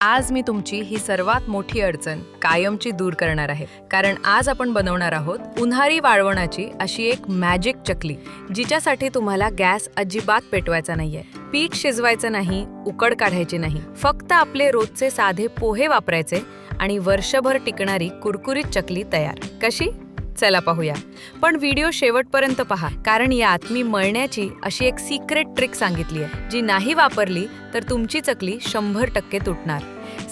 आज मी तुमची ही सर्वात मोठी अडचण कायमची दूर करणार आहे, कारण आज आपण बनवणार आहोत उन्हाळी वाळवणाची अशी एक मॅजिक चकली, जिच्यासाठी तुम्हाला गॅस अजिबात पेटवायचा नाहीये, पीठ शिजवायचं नाही, उकड काढायची नाही, फक्त आपले रोजचे साधे पोहे वापरायचे आणि वर्षभर टिकणारी कुरकुरीत चकली तयार. कशी? चला पाहूया. पण व्हिडिओ शेवटपर्यंत पहा, कारण यात मी मळण्याची अशी एक सिक्रेट ट्रिक सांगितली आहे, जी नाही वापरली तर तुमची चकली 100% तुटणार.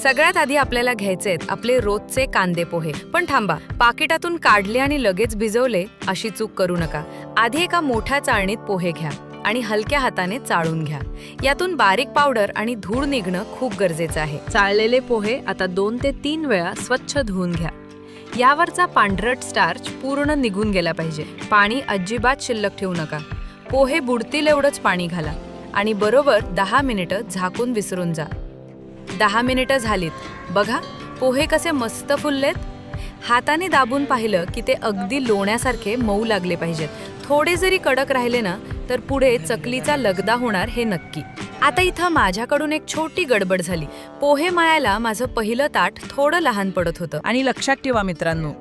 सगळ्यात आधी आपल्याला घ्यायचे आहेत आपले रोजचे कांदे पोहे. पण थांबा, पाकिटातून काढले आणि लगेच भिजवले अशी चूक करू नका. आधी एका मोठ्या चाळणीत पोहे घ्या आणि हलक्या हाताने चाळून घ्या. यातून बारीक पावडर आणि धूळ निघणं खूप गरजेचं आहे. चाळलेले पोहे आता 2 ते 3 वेळा स्वच्छ धुवून घ्या. यावरचा पांढरट स्टार्च पूर्ण निघून गेला पाहिजे. पाणी अजिबात शिल्लक ठेवू नका. पोहे बुडतील एवढंच पाणी घाला आणि बरोबर 10 मिनिटं झाकून विसरून जा. 10 मिनिटं झालीत. बघा, पोहे कसे मस्त फुललेत. हाताने दाबून पाहिलं की ते अगदी लोण्यासारखे मऊ लागले पाहिजेत. थोडे जरी कडक राहिले ना तर पुढे चकलीचा लगदा होणार हे नक्की. आता इथं माझ्याकडून एक छोटी गडबड झाली. पोहे मळायला माझं पहिलं ताट थोडं लहान पडत होतं. आणि लक्षात ठेवा मित्रांनो,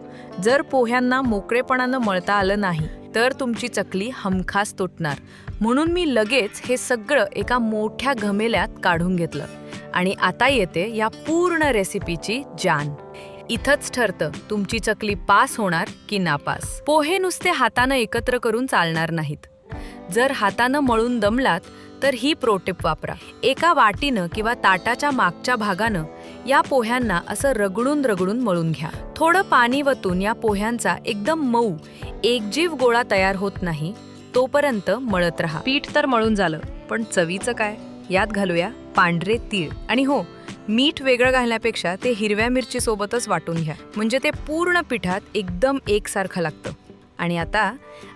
जर पोह्यांना मोकळेपणानं मळता आलं नाही तर तुमची चकली हमखास तुटणार. म्हणून मी लगेच हे सगळं एका मोठ्या घमेल्यात काढून घेतलं. आणि आता येते या पूर्ण रेसिपीची जान. इथंच ठरतं तुमची चकली पास होणार की नापास. पोहे नुसते हातानं एकत्र करून चालणार नाहीत. जर हातानं मळून दमलात तर ही प्रोटिप वापरा. एका वाटीनं किंवा ताटाच्या मागच्या भागानं या पोह्यांना असं रगडून रगडून मळून घ्या. थोडं पाणी वतून या पोह्यांचा एकदम मऊ एकजीव गोळा तयार होत नाही तोपर्यंत मळत राहा. पीठ तर मळून झालं, पण चवीचं काय? यात घालूया पांढरे तीळ. आणि हो, मीठ वेगळं घालण्यापेक्षा ते हिरव्या मिरची सोबतच वाटून घ्या, म्हणजे ते पूर्ण पिठात एकदम एकसारखं लागतं. आणि आता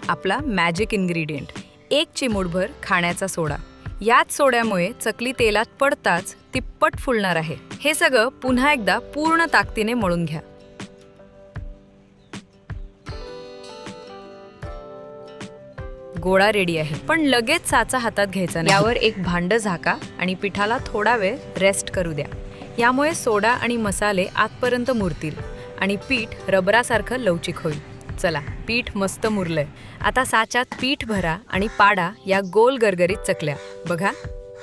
आपला मॅजिक इन्ग्रेडियंट, 1 चिमूटभर खाण्याचा सोडा. याच सोड्यामुळे चकली तेलात पडताच तिप्पट फुलणार आहे. हे सगळं पुन्हा एकदा पूर्ण ताकदीने मळून घ्या. गोळा रेडी आहे, पण लगेच साचा हातात घ्यायचा नाही. यावर एक भांड झाका आणि पिठाला थोडा वेळ रेस्ट करू द्या. यामुळे सोडा आणि मसाले आतपर्यंत मुरतील आणि पीठ रबरासारखं लवचिक होईल. चला, पीठ मस्त मुरलंय. आता साच्यात पीठ भरा आणि पाडा या गोल गरगरीत चकल्या. बघा,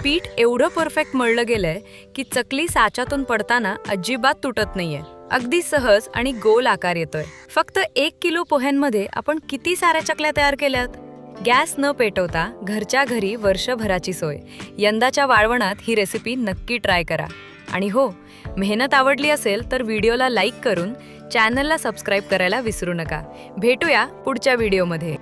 पीठ एवढं परफेक्ट मळलं गेलंय की चकली साच्यातून पडताना अजिबात तुटत नाहीये. अगदी सहज आणि गोल आकार येतोय. फक्त 1 किलो पोह्यांमध्ये आपण किती साऱ्या चकल्या तयार केल्यात. गॅस न पेटवता घरच्या घरी वर्षभराची सोय. यंदाच्या वाळवणात ही रेसिपी नक्की ट्राय करा. आणि हो, मेहनत आवडली असेल तर व्हिडिओला लाईक करून चॅनलला सबस्क्राईब करायला विसरू नका. भेटूया पुढच्या व्हिडिओमध्ये.